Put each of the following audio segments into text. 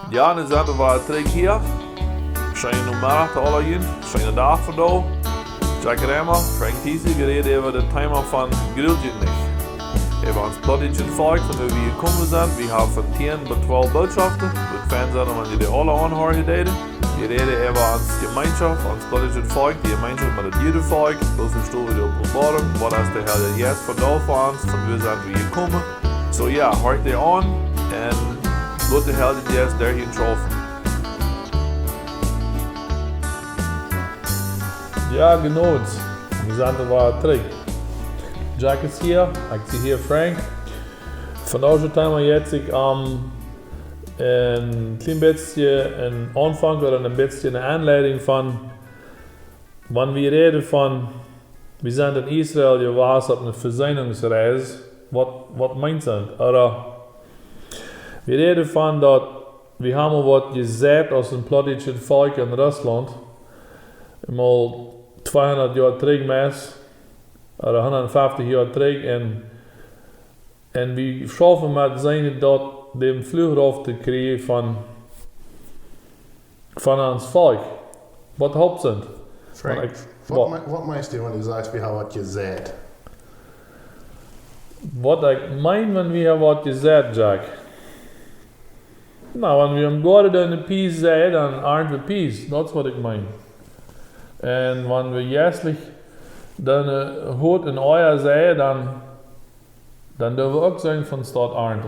Ja, dan zaten we terug hier. Schöne Nummer te alle jaren. Schöne dag voor jou. Jack Reimer, Thiessen, gereden over het thema van Grult Junt Nich. Über ons Plautdietsch volk, von wo wir gekommen sind. Wir haben von 10 bis 12 Botschaften. Mit Fernsehen, wenn die alle anhören deden. Wir reden über uns Gemeinschaft, ons Plautdietsch volk, die Gemeinschaft mit dem Judenvolk. So verstehen wir die Offenbarung, was ist der Herr jetzt verdammt für uns, von wo sind wir gekommen. So ja, hört ihr an und lass der Herr jetzt dahin schaffen. Ja, genau. Wir sind aber zurück. Jack ist hier, ich sehe hier Frank. Vandaag zijn we jetzt een klein beetje een aanvang oder een beetje een aanleiding van, wanneer we reden van, we zijn in Israël geweest op een verzoeningsreis, wat meint dat? Oder we reden van dat we hebben wat gezegd als een Plautdietsch volk in Rusland, mal 200 jaar terug meest. Oder 150 Jahre terug en we schaffen met zijn dat de vlucht te krijgen van ons volk. Wat hoopt ze? Frank, wat meinst du, wenn du sagst, wir haben was gesagt? Wat ik meen, wenn wir wat gezegd, Jack? Nou, wenn wir am Gott in de peace zeggen, dan aren't we peace. Dat is wat ik meen. En wenn we juistlich dan hoort in euer zeggen, dan dürfen we ook zijn van stad Arnte.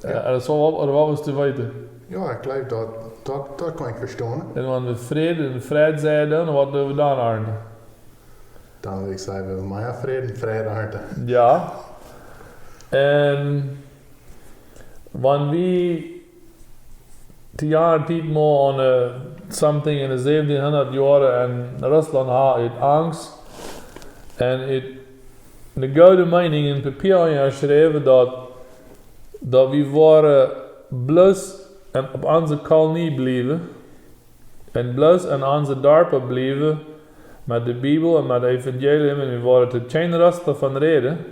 Dat wat was te weten. Ja, ik geloof dat kan ik verstaan. En wanneer we vrede zeggen, dan wat doen we dan Arnte? Dan wil ik zeggen, we hebben maar vrede Arnte. Ja. En wanneer we 10 jaar tijd maar aan something in de 1700 jaren en Rusland had uit angst en het de gouden mening in papier geschreven dat we waren blus en op onze kolonie blijven en blus en onze dorpen blijven met de Bijbel en met het evangelium en we waren te geen rust van reden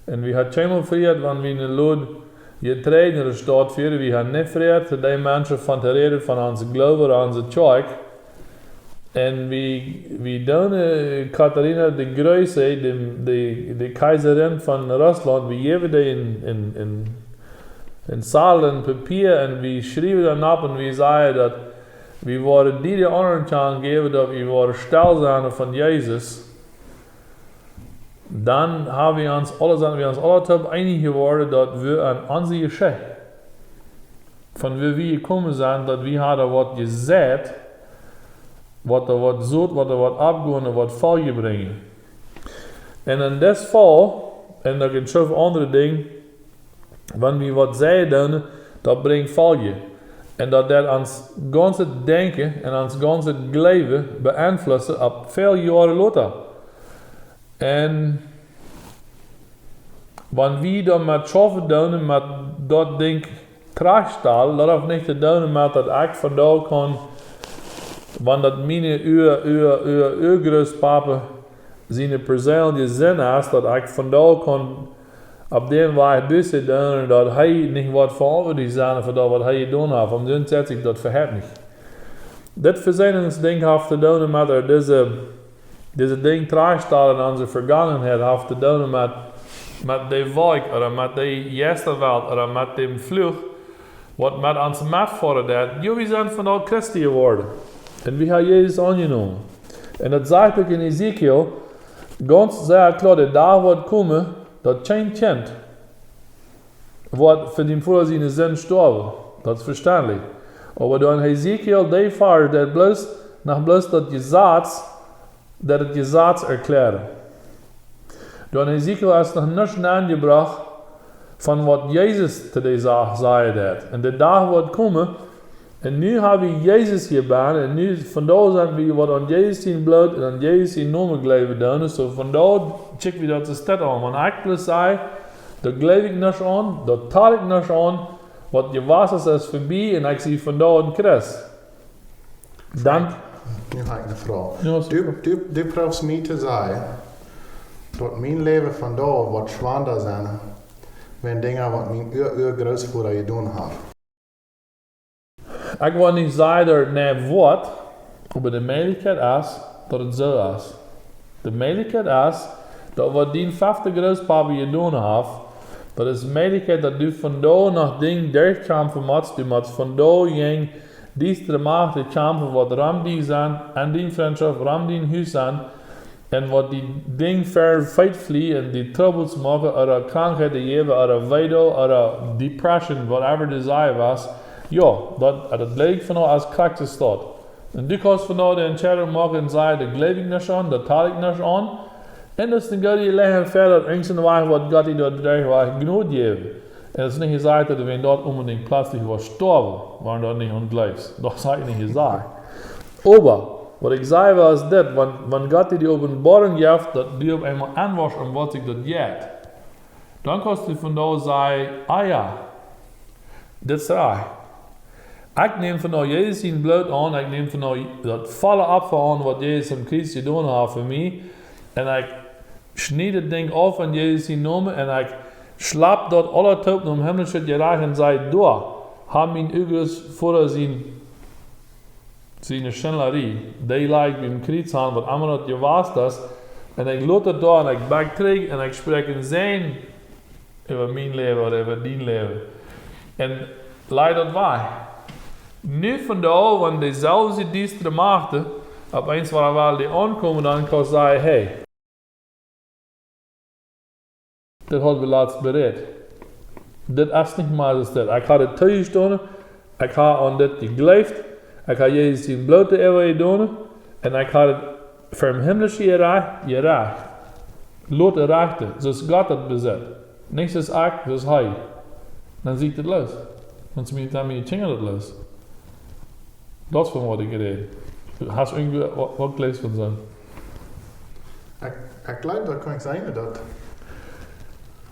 en we hadden geen vrede wanneer we in de lood je trainer staat voor, we hebben niet vrede die mensen van te reden van onze geloof, onze kerk. En we doen Katharina de Grote, de keizerin van Rusland, we geven die in zaal en papier en we schrijven dan op en we zeggen dat we worden die de anderen gaan geven dat we worden stil zijn van Jezus. Dan hebben we ons alle top einig geworden dat we aan onze geschichte, van wie we gekomen zijn, dat we hadden wat gezegd, wat er wat zoet, wat er wat afgaan en wat volge brengen. En in dit geval, en dat is zoveel andere dingen, wanneer we wat zeggen, dat brengt volge. En dat ons ganze denken en ons ganze leven beïnvloeden op veel jaren later. En wanneer we dan met schaffen doen, met dat ding krachtstellen, dat heeft niet te doen met dat ik vandaag kan, wanneer dat mijn uw groospapa zijn persoonlijke zin is, dat ik vandaag kan op die weg bussen doen, dat hij niet wat verantwoordelijk zijn voor dat wat hij gedaan heeft. Om dan zet ik dat verheft niet. Dit verzinsding heeft te doen met er deze ding terugstellen in onze vergangenheid heeft te doen met de volk, of met de eerste wereld, of met de vlucht, wat met ons metvoeren deed. Jullie zijn vandaag Christen geworden. En we hebben Jezus aangenomen. En dat zegt ook in Ezekiel, ganz zeer klaar, de dag wordt komen, dat geen kind wordt voor die voor zijn zin sterven. Dat is verständlich. Maar dan Ezekiel, die vers, dat bloos, nog bloos dat het Gesetz erklären. Dan Ezekiel is nog niets aangebracht van wat Jezus te deze zaak zei dat. En de dag wordt komen, en nu hebben we Jezus gedaan, en nu vandaag zijn we wat aan Jezus zijn bloed en aan Jezus zijn naam gegeven doen. Dus vandaag checken we dat het aan. Want ik plus zei, dat geloof ik niet aan, dat taal ik niet aan, wat je was is voorbij en ik zie vandaag een Christ. Dan... Nu heb ik een vraag. Du probeert mij te zeggen dat mijn leven vandaag wat zwaarder zijn, wenn dingen wat mijn grootvader gedaan heeft. Ik wil niet zeggen dat wat, maar de mogelijkheid is dat het zo is. De mogelijkheid is dat wat die 50 groospapa gedaan heeft, dat is de mogelijkheid dat du van daar naar ding durchkampen moet, du moet van daar ging die macht kampen wat ram die zijn, en die vriendschap ram die huis zijn, en wat die ding ver feit vliegen en die troubles maken, oder krankheden geven, oder weidel, oder depression, whatever desire was, ja, dat leek van als karakter staat. En du kannst van de entscheiding maken en zeggen, dat geloof ik niet aan, dat taal ik niet aan. En dat is dan gaat je leggen verder, eens in de wagen wat God je dat daar genoeg geven. En het is niet gezegd dat we dat unbedingt plötzlich was sterben, waren dat niet ongelijks. Dat is eigenlijk niet gezegd. Aber, wat ik zei was dit, wanneer God je die openbaring geeft, dat die op eenmaal aanwas om wat ik dat geeft. Dan kan je van daar zeggen, ah ja, dit is raar. Ik neem van nou Jezus zijn bloed aan, ik neem van nou dat volle apfel aan wat Jezus in Christus gedaan heeft voor mij. En ik snijd het ding af in Jezus zijn naam en ik slap dat alle topen om hem te gereicht en zei, door, heb mijn ouders voor zijn schindelerie, die lijkt bij een kriets aan, wat allemaal dat je was dat. En ik laat het daar en ik bak terug en ik spreek in zijn over mijn leven of over die leven. En leid dat waar. Nu vandaar, wanneer dezelfde dienstere machten, opeens waar wel die aankomen, dan kan zeggen, hey, dit hadden we laatst bereid. Dit is niet maar als dit. Ik ga het thuis doen, ik ga aan dit geloofd, ik ga Jezus zijn blote eeuwige doen, en ik ga het voor hem himmlische je recht. Laat de rechten, zoals God het bezet. Niks is ik, zoals hij. Dan zie ik het los. Want ze dan je tingen het los. Dat is van wat ik reed. Hast du irgendwie wat gelezen van zijn? Ik geloof dat kan ik zeggen dat.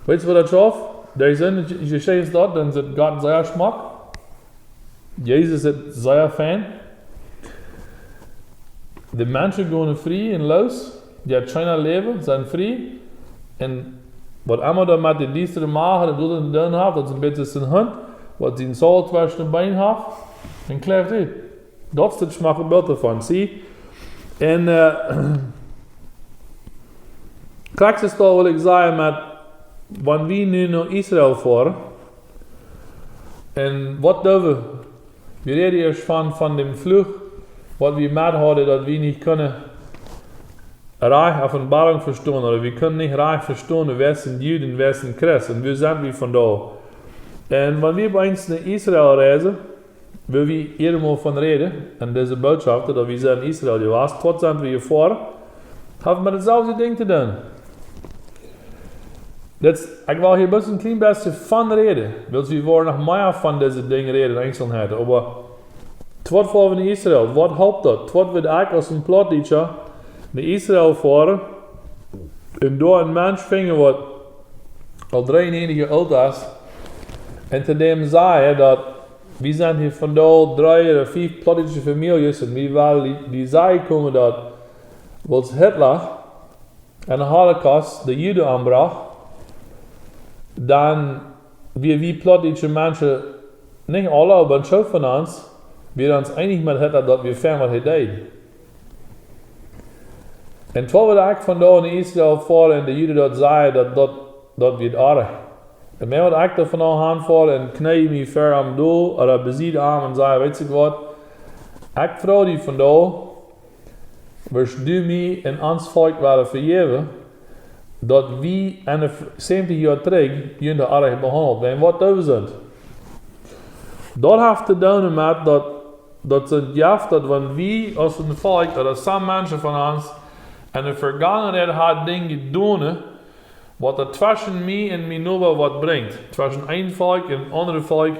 Weet je wat dat schaf? Der Sinn, je zegt dat, dan zit God zeer smak. Jezus is zeer fijn. De mensen gaan vrij en los. Die hebben geen leven, zijn vrij. En wat allemaal dan met die dienstere maken, dat doet het dan heeft, dat is een beetje zijn hand. Wat zijn zout tussen de been heeft. En kleeft uit. Dat is het smaak beeld ervan, zie. En krachtens wil ik zeggen met, wanneer we nu naar Israël varen, en wat doen we? We reden eerst van de vlucht, wat we met hadden, dat we niet kunnen recht Offenbarung verstaan, oder we kunnen niet recht verstaan, wer zijn Juden, wer zijn Christen, en waar zijn we vandaar? En wanneer we bij ons naar Israël reizen, wil we helemaal van reden, en deze boodschap, dat we zijn in Israël geweest, tot zijn we hiervoor, hebben we met hetzelfde ding te doen. Ik wil hier best een klein beetje van reden, want we worden nog meer van deze dingen reden, eenzelheden, maar wat voor we in Israël, wat helpt dat? Wat we eigenlijk als een Plautdietsch naar Israël varen, en door een mens vingen wat al 93 jaar oud is, en te dem zei dat we zijn hier vandaag 3 of 4 Plautdietsche families en wie wel die zei komen dat was Hitler en de Holocaust de Joden aanbracht, dan wie Plautdietsche mensen, niet alle, maar zo van ons, wir uns einig met Hitler dat we fern wat hij deed. En terwijl we eigenlijk vandaag in Israël varen en de Joden dat zeiden dat we het aardig. En mij wat ik er vandaag aanvallen en knij me ver aan doel, of beziet aan en zei, weet je wat, ik vraag die vandaag, was du mij en ons volk willen vergeven, dat we in de 70 jaar terug jullie aardig behandeld werden. Wat doen we zijn? Dat heeft te doen met dat ze jaft dat wanneer we als een volk, dat some mensen van ons in de vergangenheid had dingen gedaan, wat er tussen mij en mijn neighbor wat brengt. Tussen een volk en een andere volk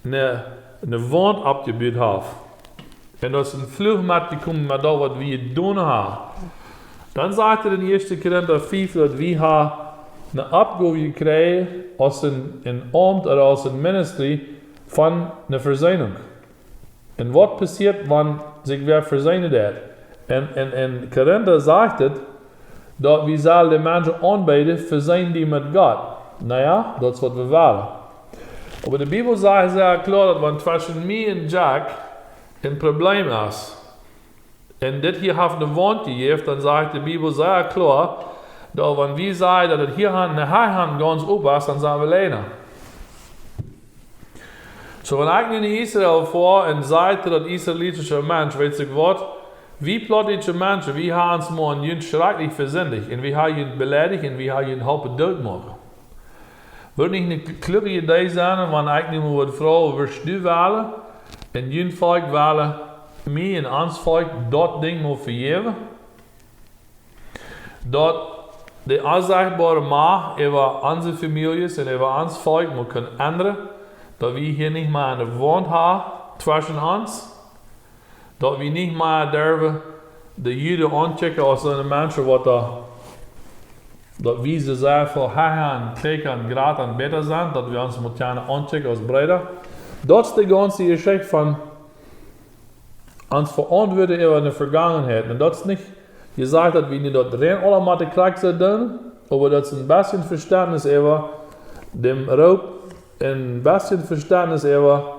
een wand opgebouwd heeft. En dat is een vluchtmat die komt met dat wat we gedaan hebben. Dan zegt er in 1 Korinther 5 dat we een opgave gekregen als een ambt of als een ministry van een verzoening. En wat passiert wanneer zich weer verzoenen dat? En Korinther zegt het, dat we zullen de mensen aanbieden, verzoenen die met God. Nou ja, dat is wat we willen. Aber die Bibel sagt sehr klar, dass wenn zwischen mir und Jack ein Problem ist, und das hier hat eine Wand gegeben, dann sagt die Bibel sehr klar, dass wenn wir sagen, dass das hier eine Hand ganz oben ist, dann sagen wir alleine. So, wenn ich in Israel vor und sagte, dass israelitische Mensch, weiß ich was, wie plautdeutsche Menschen, wir haben uns mal einen schrecklich versündigt, und wir haben ihn beleidigt, und wir haben ihn halb tot gemacht. Würde nicht eine glückliche Idee sein, wenn ich nicht mehr Frau wirst du wählen, und jün Volk wählen, mir und uns Volk, dort Ding muss vergeben. Dort die unsagbare Macht über unsere Familien und über uns Volk muss können ändern, dass wir hier nicht mehr eine Wand haben zwischen uns, dass wir nicht mehr dürfen, die Juden anchecken als eine Menschen, dass wir sie sehr viel höher, kleiner, Grad und besser sind, dass wir uns mit gerne anchecken als Brüder. Das ist die ganze Geschichte von uns verantworten über die Vergangenheit. Und das ist nicht gesagt, dass wir nicht dort rein alle mal die Kraxe tun, aber das ist ein bisschen Verständnis über dem Raub, ein bisschen Verständnis über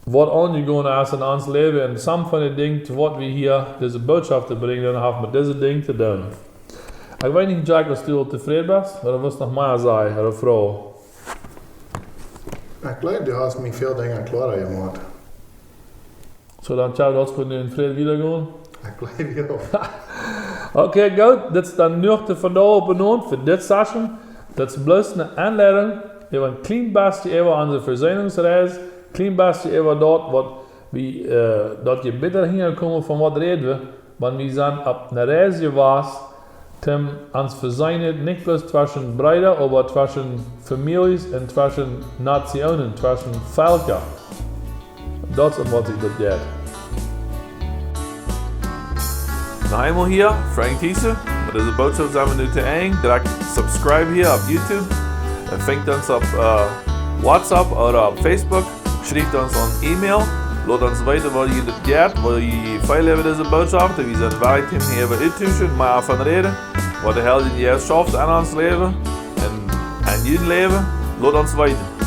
was angegangen ist in uns Leben und some von den Dingen, was wir hier diese Botschaft bringen, haben mit diesen Dingen zu tun. Ich weiß nicht, Jack, dass du zufrieden bist, oder was noch mehr sagen, oder Frau? Ich glaube, du hast mir viele Dinge klarer gemacht. So, dann ciao, das können wir in Frieden wiedergehen. Ich glaube, ja. Okay, gut, das ist dann nur von da oben benannt für diese Session. Das ist bloß eine Anleitung über ein klein bisschen über unsere Versöhnungsreise, klein bisschen über dort, was wir, dort je bitter hingekommen, von was reden wir, wenn wir sind auf einer Reise gewesen, Tim ans Versöhnen, nicht bloß zwischen Brüdern, aber zwischen Familien und zwischen Nationen, zwischen Völkern. Das ist, was ich dort geht. Noch einmal hier, Frank Thiessen, mit dieser Botschaft sind wir nu te eng. Direkt subscribe hier auf YouTube. Fängt uns auf WhatsApp oder auf Facebook. Schreibt uns an E-Mail. Laat uns weten wat je dit gaat, wat je veel hebben deze boodschappen. We zijn wij team hier over uittussen, maar van reden. Wat de held in je schafft aan ons leven en aan jullie leven. Laat ons weten.